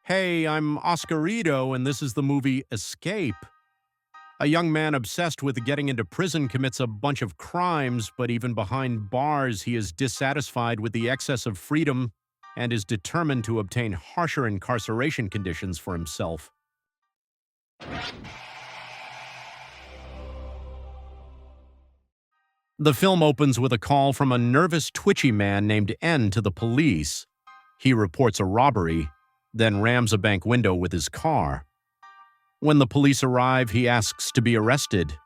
Hey, I'm Oscarito, and this is the movie Escape. A young man obsessed with getting into prison commits a bunch of crimes, but even behind bars, he is dissatisfied with the excess of freedom and is determined to obtain harsher incarceration conditions for himself. The film opens with a call from a nervous, twitchy man named N to the police. He reports a robbery, then rams a bank window with his car. When the police arrive, he asks to be arrested.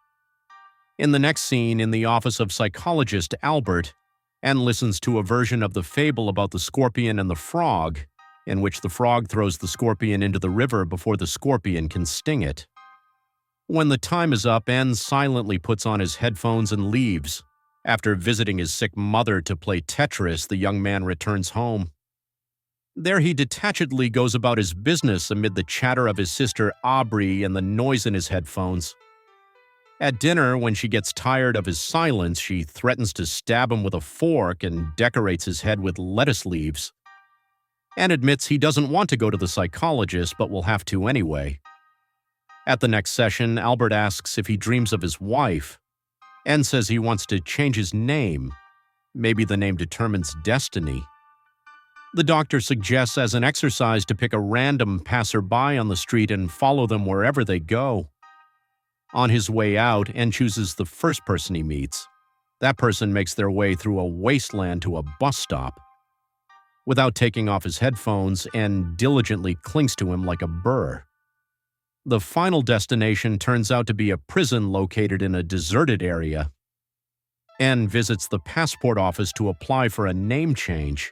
In the next scene, in the office of psychologist Albert, N listens to a version of the fable about the scorpion and the frog, in which the frog throws the scorpion into the river before the scorpion can sting it. When the time is up, N silently puts on his headphones and leaves. After visiting his sick mother to play Tetris, the young man returns home. There he detachedly goes about his business amid the chatter of his sister Aubrey and the noise in his headphones. At dinner, when she gets tired of his silence, she threatens to stab him with a fork and decorates his head with lettuce leaves. Anne admits he doesn't want to go to the psychologist, but will have to anyway. At the next session, Albert asks if he dreams of his wife. Anne says he wants to change his name. Maybe the name determines destiny. The doctor suggests as an exercise to pick a random passerby on the street and follow them wherever they go. On his way out, Anne chooses the first person he meets. That person makes their way through a wasteland to a bus stop. Without taking off his headphones, Anne diligently clings to him like a burr. The final destination turns out to be a prison located in a deserted area. Anne visits the passport office to apply for a name change.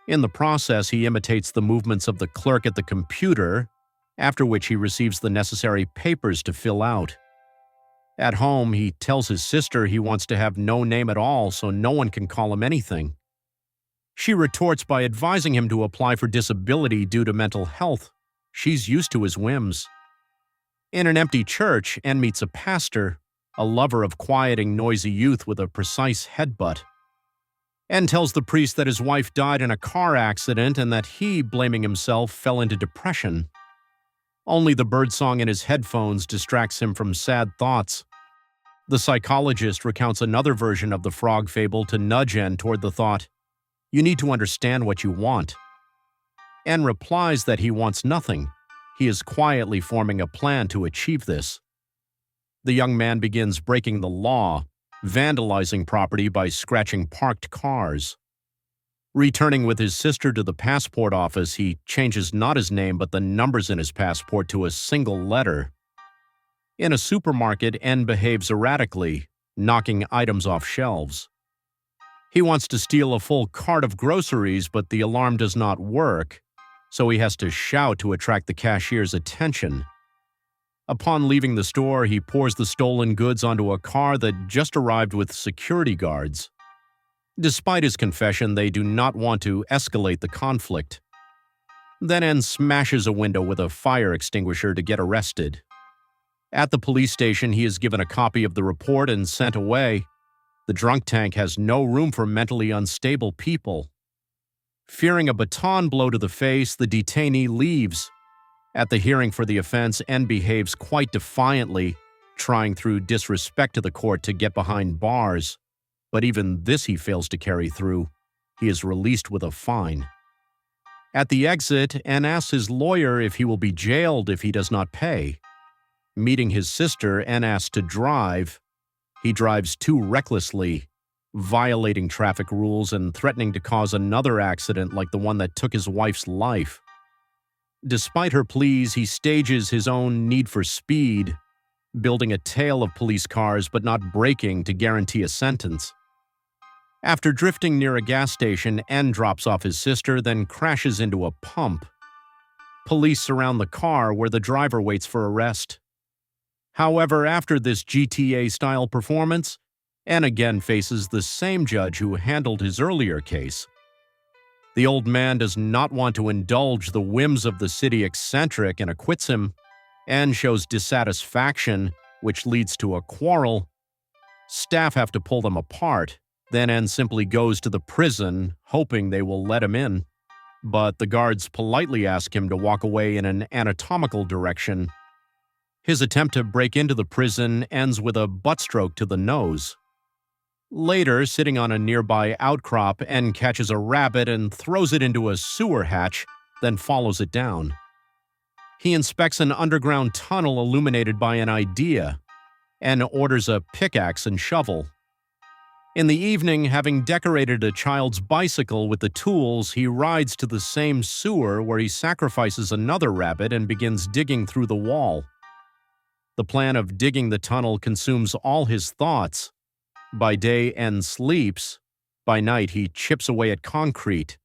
In the process, he imitates the movements of the clerk at the computer, after which he receives the necessary papers to fill out. At home, he tells his sister he wants to have no name at all so no one can call him anything. She retorts by advising him to apply for disability due to mental health. She's used to his whims. In an empty church, Anne meets a pastor, a lover of quieting noisy youth with a precise headbutt. Anne tells the priest that his wife died in a car accident and that he, blaming himself, fell into depression. Only the birdsong in his headphones distracts him from sad thoughts. The psychologist recounts another version of the frog fable to nudge Anne toward the thought, "You need to understand what you want." Anne replies that he wants nothing. He is quietly forming a plan to achieve this. The young man begins breaking the law, vandalizing property by scratching parked cars. Returning with his sister to the passport office, he changes not his name but the numbers in his passport to a single letter. In a supermarket, N behaves erratically, knocking items off shelves. He wants to steal a full cart of groceries, but the alarm does not work, so he has to shout to attract the cashier's attention. Upon leaving the store, he pours the stolen goods onto a car that just arrived with security guards. Despite his confession, they do not want to escalate the conflict. Then N smashes a window with a fire extinguisher to get arrested. At the police station, he is given a copy of the report and sent away. The drunk tank has no room for mentally unstable people. Fearing a baton blow to the face, the detainee leaves. At the hearing for the offense, N behaves quite defiantly, trying through disrespect to the court to get behind bars. But even this he fails to carry through. He is released with a fine. At the exit, N asks his lawyer if he will be jailed if he does not pay. Meeting his sister, N asks to drive. He drives too recklessly, violating traffic rules and threatening to cause another accident like the one that took his wife's life. Despite her pleas, he stages his own need for speed, building a tail of police cars but not braking to guarantee a sentence. After drifting near a gas station, N drops off his sister, then crashes into a pump. Police surround the car where the driver waits for arrest. However, after this GTA-style performance, N again faces the same judge who handled his earlier case. The old man does not want to indulge the whims of the city eccentric and acquits him. N shows dissatisfaction, which leads to a quarrel. Staff have to pull them apart. Then N simply goes to the prison, hoping they will let him in. but the guards politely ask him to walk away in an anatomical direction. His attempt to break into the prison ends with a butt stroke to the nose. Later, sitting on a nearby outcrop, N catches a rabbit and throws it into a sewer hatch, then follows it down. He inspects an underground tunnel illuminated by an idea, and orders a pickaxe and shovel. In the evening, having decorated a child's bicycle with the tools, he rides to the same sewer where he sacrifices another rabbit and begins digging through the wall. The plan of digging the tunnel consumes all his thoughts. By day, N sleeps. By night, he chips away at concrete.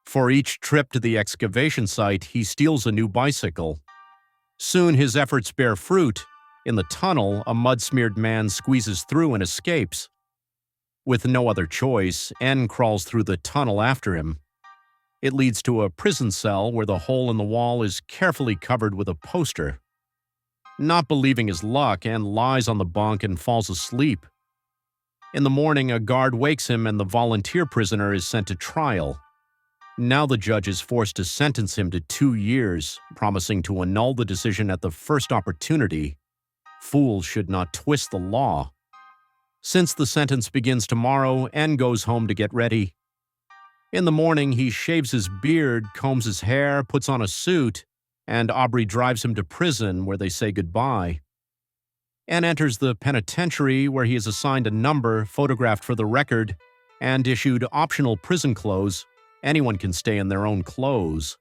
For each trip to the excavation site, he steals a new bicycle. Soon his efforts bear fruit. In the tunnel, a mud-smeared man squeezes through and escapes. With no other choice, N crawls through the tunnel after him. It leads to a prison cell where the hole in the wall is carefully covered with a poster. Not believing his luck, N lies on the bunk and falls asleep. In the morning, a guard wakes him and the volunteer prisoner is sent to trial. Now the judge is forced to sentence him to 2 years, promising to annul the decision at the first opportunity. Fools should not twist the law. Since the sentence begins tomorrow, N goes home to get ready. In the morning, he shaves his beard, combs his hair, puts on a suit, and Aubrey drives him to prison where they say goodbye. N enters the penitentiary where he is assigned a number, photographed for the record, and issued optional prison clothes. Anyone can stay in their own clothes.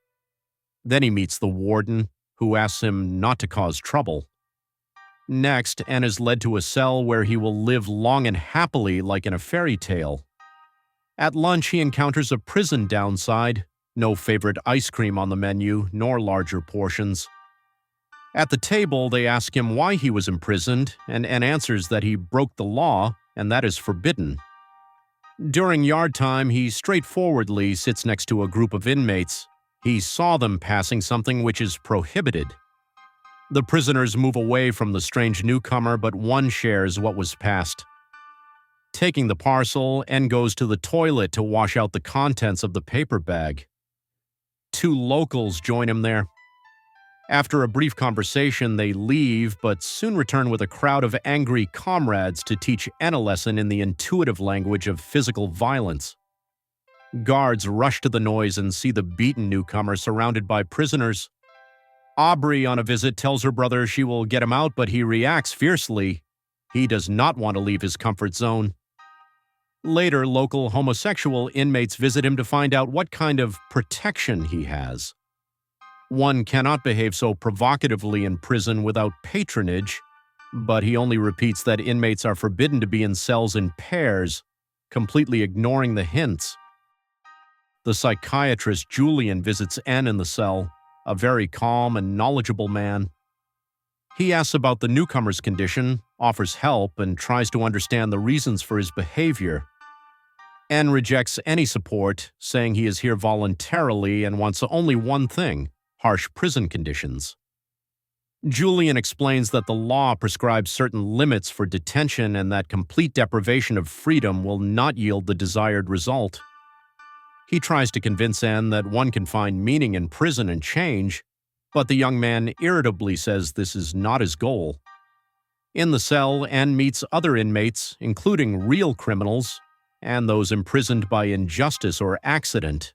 Then he meets the warden, who asks him not to cause trouble. Next, N is led to a cell where he will live long and happily like in a fairy tale. At lunch, he encounters a prison downside, no favorite ice cream on the menu, nor larger portions. At the table, they ask him why he was imprisoned, and N answers that he broke the law, and that is forbidden. During yard time, he straightforwardly sits next to a group of inmates. He saw them passing something which is prohibited. The prisoners move away from the strange newcomer, but one shares what was passed. Taking the parcel, N goes to the toilet to wash out the contents of the paper bag. 2 locals join him there. After a brief conversation, they leave, but soon return with a crowd of angry comrades to teach N a lesson in the intuitive language of physical violence. Guards rush to the noise and see the beaten newcomer surrounded by prisoners. Aubrey, on a visit, tells her brother she will get him out, but he reacts fiercely. He does not want to leave his comfort zone. Later, local homosexual inmates visit him to find out what kind of protection he has. One cannot behave so provocatively in prison without patronage, but he only repeats that inmates are forbidden to be in cells in pairs, completely ignoring the hints. The psychiatrist Julian visits N in the cell, a very calm and knowledgeable man. He asks about the newcomer's condition, offers help, and tries to understand the reasons for his behavior. N rejects any support, saying he is here voluntarily and wants only one thing: harsh prison conditions. Julian explains that the law prescribes certain limits for detention and that complete deprivation of freedom will not yield the desired result. He tries to convince N that one can find meaning in prison and change, but the young man irritably says this is not his goal. In the cell, N meets other inmates, including real criminals, and those imprisoned by injustice or accident.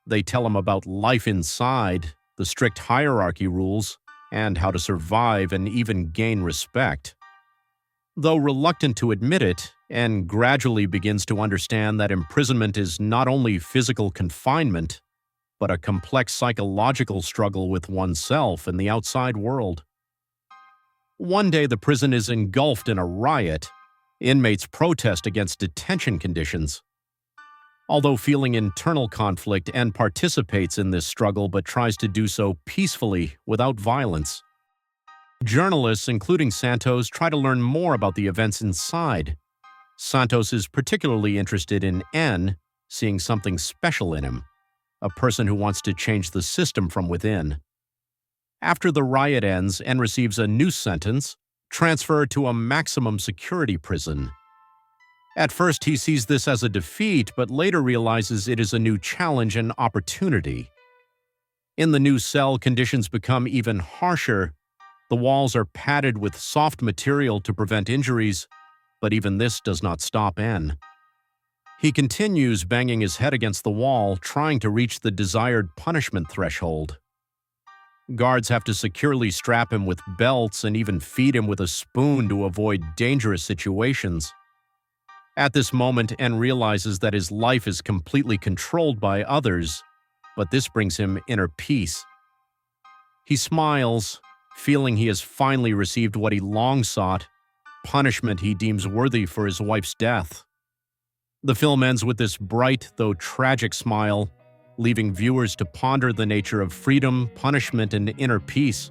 They tell him about life inside, the strict hierarchy rules, and how to survive and even gain respect. Though reluctant to admit it, N gradually begins to understand that imprisonment is not only physical confinement, but a complex psychological struggle with oneself and the outside world. One day, the prison is engulfed in a riot. Inmates protest against detention conditions. Although feeling internal conflict, N participates in this struggle but tries to do so peacefully, without violence. Journalists, including Santos, try to learn more about the events inside. Santos is particularly interested in N, seeing something special in him, a person who wants to change the system from within. After the riot ends, N receives a new sentence: transfer to a maximum security prison. At first, he sees this as a defeat, but later realizes it is a new challenge and opportunity. In the new cell, conditions become even harsher. The walls are padded with soft material to prevent injuries, but even this does not stop N. He continues banging his head against the wall, trying to reach the desired punishment threshold. Guards have to securely strap him with belts and even feed him with a spoon to avoid dangerous situations. At this moment, N realizes that his life is completely controlled by others, but this brings him inner peace. He smiles, feeling he has finally received what he long sought, punishment he deems worthy for his wife's death. The film ends with this bright, though tragic smile, leaving viewers to ponder the nature of freedom, punishment, and inner peace.